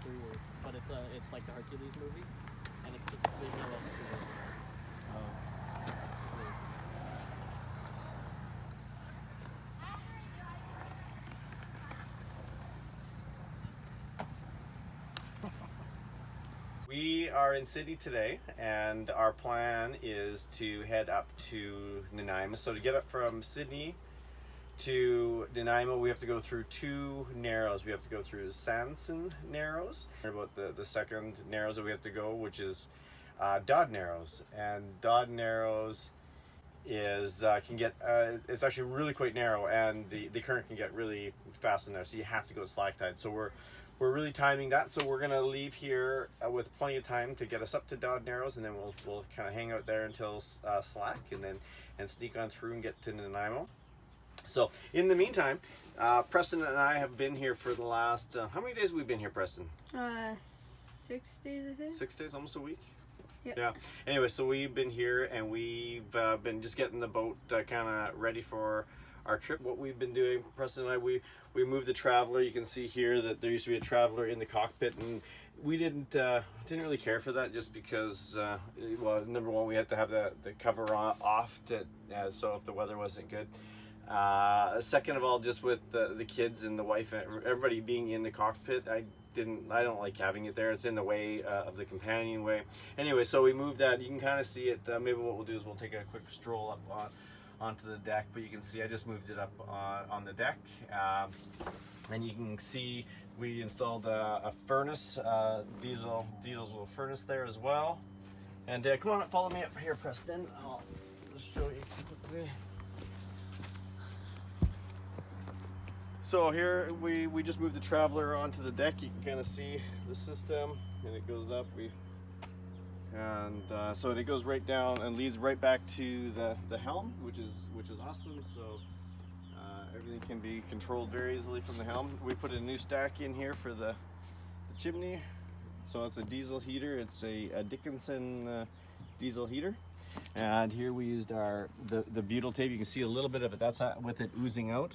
3 words, but it's like the Hercules movie, and it's specifically a love story. We are in Sidney today, and our plan is to head up to Nanaimo. So to get up from Sidney to Nanaimo, we have to go through 2 narrows. We have to go through Sanson Narrows, about the second narrows that we have to go, which is Dodd Narrows. And Dodd Narrows is can get it's actually really quite narrow, and the current can get really fast in there, so you have to go slack tide. So we're really timing that, so we're gonna leave here with plenty of time to get us up to Dodd Narrows, and then we'll kind of hang out there until slack, and sneak on through and get to Nanaimo. So in the meantime, Preston and I have been here for the last how many days have we been here, Preston? 6 days, I think. 6 days, almost a week. Yep. Yeah. Anyway, so we've been here, and we've been just getting the boat kind of ready for our trip. What we've been doing, Preston and I, we moved the Traveler. You can see here that there used to be a Traveler in the cockpit, and we didn't really care for that, just because well, number one, we had to have the cover off to so if the weather wasn't good. Second of all, just with the kids and the wife and everybody being in the cockpit, I don't like having it there. It's in the way of the companionway. Anyway, so we moved that. You can kind of see it. Maybe what we'll do is we'll take a quick stroll up onto the deck, but you can see I just moved it up on the deck, and you can see we installed a furnace, diesel furnace there as well. And come on, follow me up here, Preston. I'll just show you quickly. So here we just moved the Traveler onto the deck. You can kind of see the system, and it goes up. So it goes right down and leads right back to the helm, which is awesome. So everything can be controlled very easily from the helm. We put a new stack in here for the chimney. So it's a diesel heater. It's a Dickinson diesel heater. And here we used the butyl tape. You can see a little bit of it. That's with it oozing out.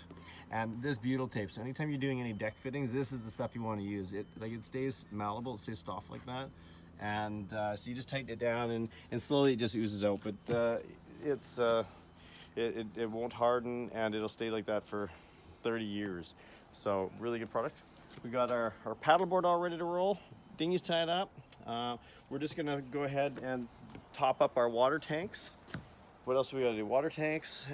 And this butyl tape. So anytime you're doing any deck fittings, this is the stuff you want to use. It stays malleable. It stays soft like that. And so you just tighten it down, and slowly it just oozes out. But it won't harden, and it'll stay like that for 30 years. So really good product. We got our paddleboard all ready to roll. Dinghy's tied up. We're just gonna go ahead and top up our water tanks. What else do we gotta do? Water tanks,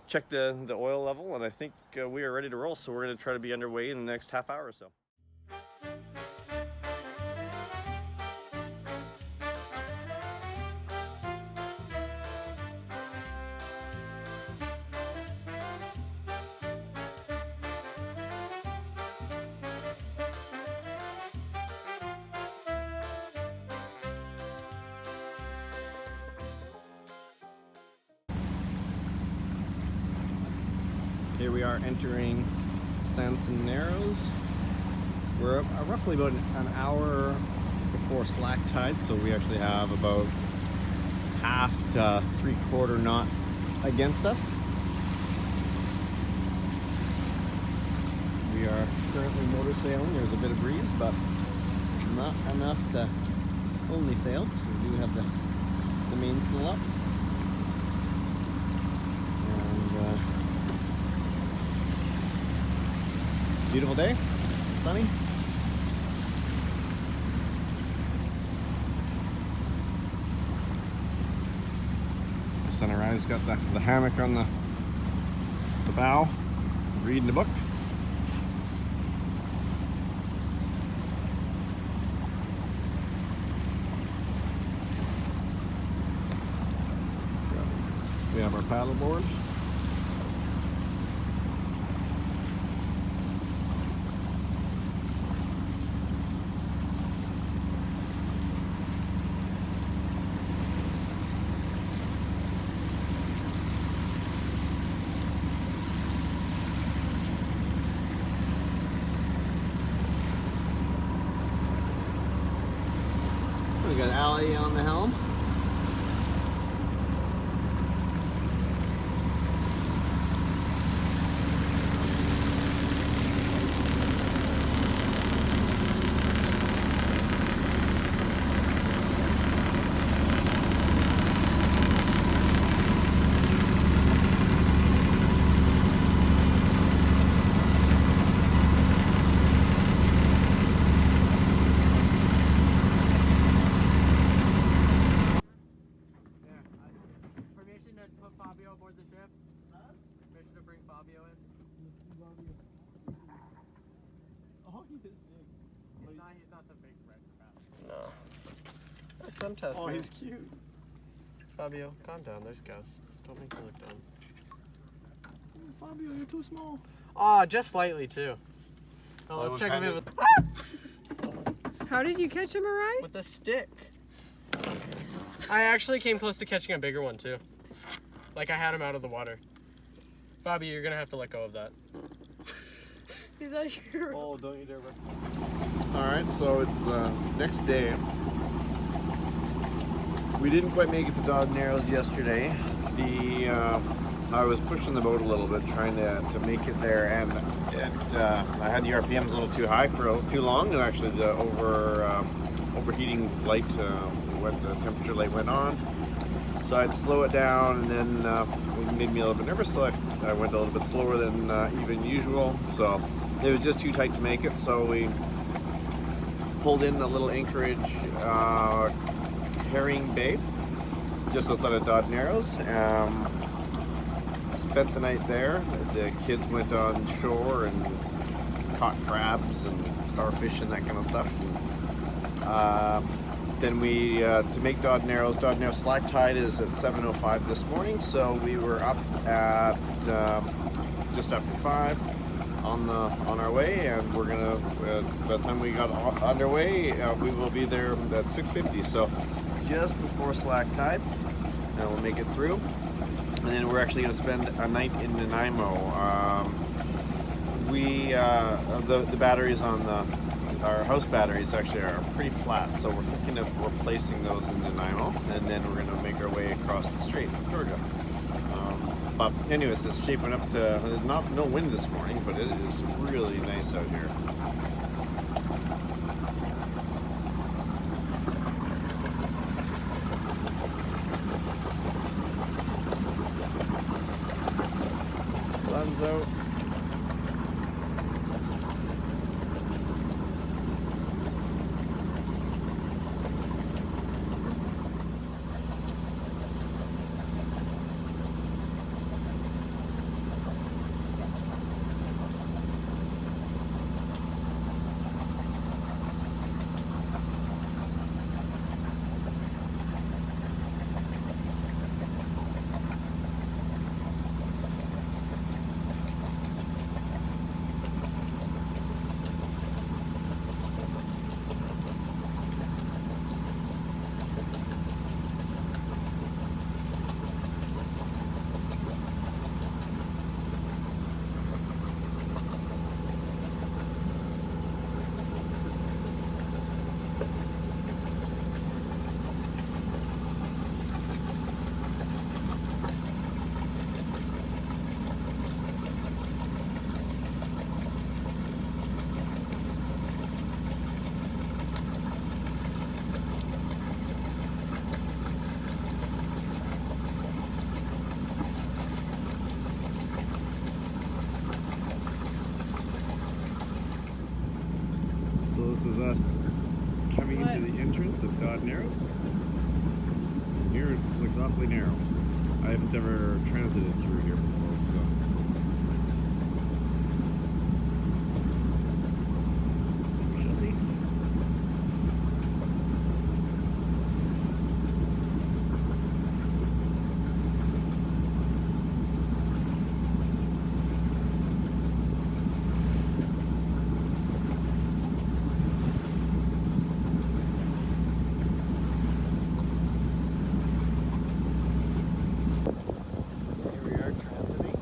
check the oil level, and I think we are ready to roll. So we're gonna try to be underway in the next half hour or so. Here we are entering Sanson Narrows. We're roughly about an hour before slack tide, so we actually have about half to 3/4 knot against us. We are currently motor sailing. There's a bit of breeze, but not enough to only sail. So we do have the mainsail up. And beautiful day, sunny. The sunrise got the hammock on the bow, reading the book. We have our paddleboard. We got Allie on the helm. aboard the ship? Permission to bring Fabio in? Oh, he is big. He's not the big red crab. No. That's some test. Oh, man. he's cute. Fabio, calm down. There's guests. Don't make me look dumb. Fabio, you're too small. Oh, just slightly too. Oh, Oh, let's what check him kind in of- with How did you catch him, Mariah? with a stick. I actually came close to catching a bigger one too. Like I had him out of the water. Fabio, you're gonna have to let go of that. He's not sure. Oh, don't you dare. Alright, so it's the next day. We didn't quite make it to Dodd Narrows yesterday. I was pushing the boat a little bit, trying to make it there, and I had the RPMs a little too high for too long, and actually the overheating light, when the temperature light went on. So I had to slow it down, and then it made me a little bit nervous, so I went a little bit slower than even usual. So it was just too tight to make it, so we pulled in a little anchorage, Herring Bay, just outside of Dodd Narrows. Spent the night there. The kids went on shore and caught crabs and starfish and that kind of stuff. Then we, to make Dodd Narrows slack tide is at 7:05 this morning, so we were up at just after 5 on our way, and we're gonna, by the time we got underway, we will be there at 6:50, so just before slack tide, and we'll make it through. And then we're actually going to spend a night in Nanaimo. The batteries on our house batteries actually are pretty flat, so we're thinking of replacing those in Nanaimo, and then we're going to make our way across the strait to Georgia. But anyways, it's shaping up to, there's no wind this morning, but it is really nice out here. Sun's out. So this is us coming into the entrance of Dodd Narrows. Here it looks awfully narrow. I haven't ever transited through here before, so. We shall see. Here we are transiting.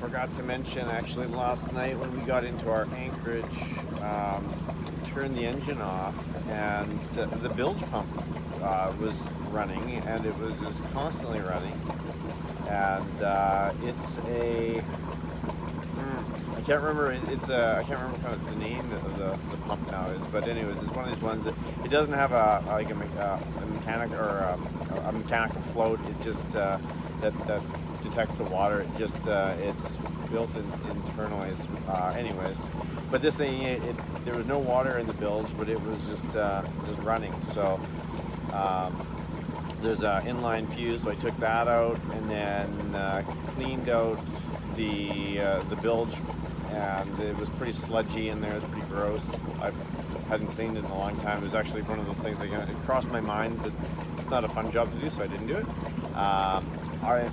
forgot to mention actually last night when we got into our anchorage, turned the engine off, and the bilge pump was running, and it was just constantly running. And it's a I can't remember. I can't remember kind of the name of the pump now is, but anyways, it's one of these ones that it doesn't have a mechanic or a mechanical float. It just that detects the water. It just it's built internally. It's anyways, but this thing there was no water in the bilge, but it was just running. So there's an inline fuse, so I took that out and then cleaned out the bilge, and it was pretty sludgy in there. It was pretty gross. I hadn't cleaned it in a long time. It was actually one of those things that it crossed my mind that it's not a fun job to do, so I didn't do it.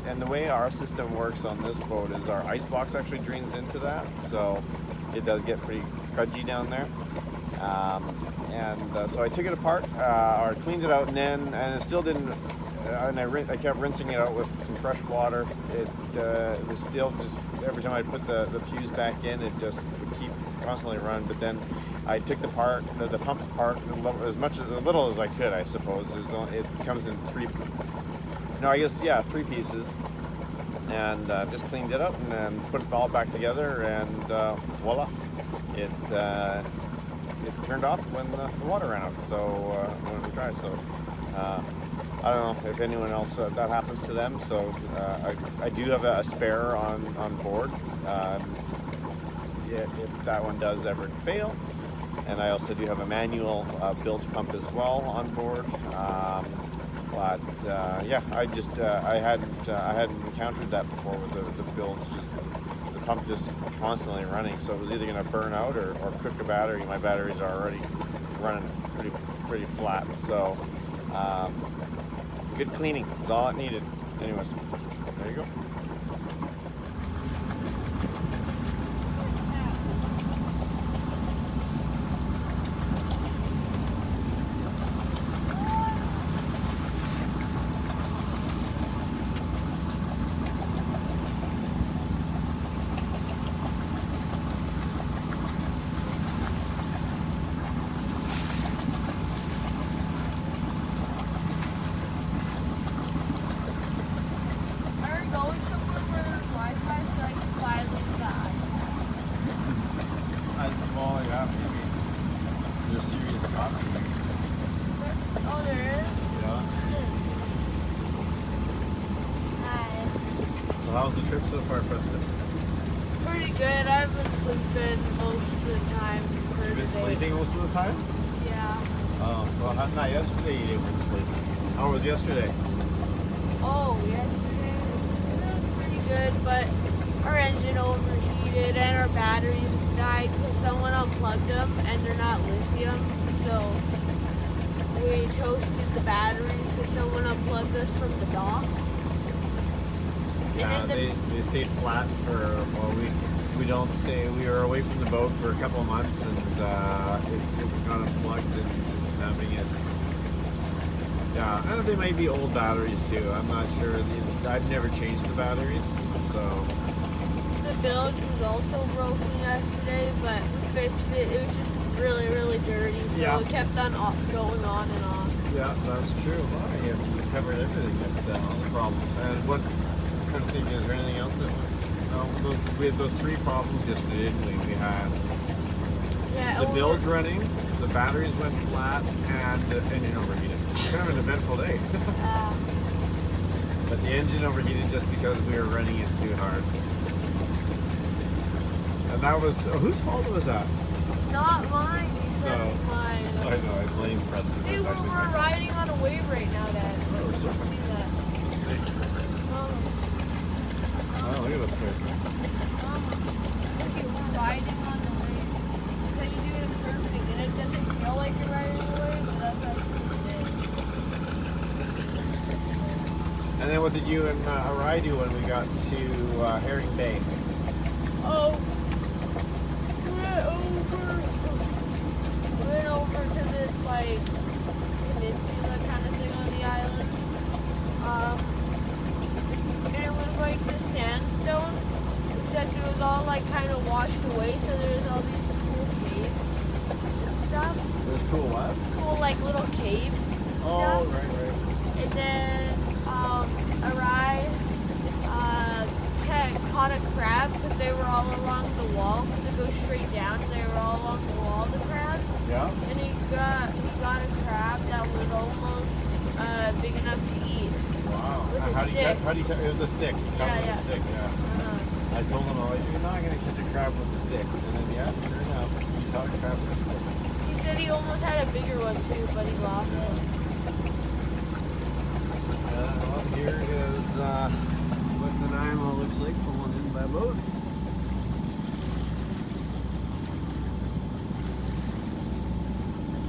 And the way our system works on this boat is our ice box actually drains into that, so it does get pretty crudgy down there. So I took it apart, or cleaned it out, and it still didn't. And I kept rinsing it out with some fresh water. It was still just every time I put the fuse back in, it just would keep constantly run. But then I took the pump apart as little as I could, I suppose. It comes in three pieces, and just cleaned it up and then put it all back together, and voila, it turned off when the water ran out. So when it was dry, so. I don't know if anyone else that happens to them. So I do have a spare on board if that one does ever fail, and I also do have a manual bilge pump as well on board. I hadn't encountered that before with the bilge, just the pump just constantly running. So it was either going to burn out or cook a battery. My batteries are already running pretty flat. So. Good cleaning is all it needed. Anyways, there you go. How's the trip so far, Preston? Pretty good. I've been sleeping most of the time. You've been sleeping most of the time? Yeah. Oh, well, not yesterday you didn't sleep. How was yesterday? Oh, yesterday it was pretty good, but our engine overheated and our batteries died because someone unplugged them and they're not lithium. So we toasted the batteries because someone unplugged us from the dock. Yeah, they stayed flat for, well, we don't stay, we were away from the boat for a couple of months, and it got unplugged and just having it. Yeah, and they might be old batteries too, I'm not sure. I've never changed the batteries, so. The bilge was also broken yesterday, but we fixed it. It was just really, really dirty, so it kept on going on and on. Yeah, that's true. Well, yeah, we covered everything, all the problems. And what, I'm trying to think, is there anything else that we had those three problems yesterday, didn't we? We had the bilge running, the batteries went flat, and the engine overheated. Kind of an eventful day. But the engine overheated just because we were running it too hard. And that was, whose fault was that? Not mine. He said it's mine. I know, I blame Preston. Hey, we're riding on a wave right now, Dad. Oh, we're surfing. See that? Let's see. Oh, look at us surfing. Okay, we're riding on the wave. So you do the surfing, and it doesn't feel like you're riding the wave, so that's what it is. And then what did you and Arai do when we got to Herring Bay? Oh, we went over to this like peninsula kind of thing on the island. And it was like the sandstone, except like kind of washed away, so there's all these cool caves and stuff. There's cool what? Cool like little caves and stuff. Oh, right. And then Arai caught a crab because they were all along the wall, because it goes straight down and they were all along the wall, the crabs. Yeah. And he got a crab that was almost big enough to eat. Wow. With a How do you stick. catch? It was a stick. You caught it with a stick. Yeah. I told him, oh, you're not gonna catch a crab with a stick. And then yeah, sure enough, he caught a crab with a stick. He said he almost had a bigger one too, but he lost it. Well, here is what Nanaimo looks like pulling in by boat.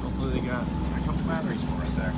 Hopefully they got a couple batteries for us there.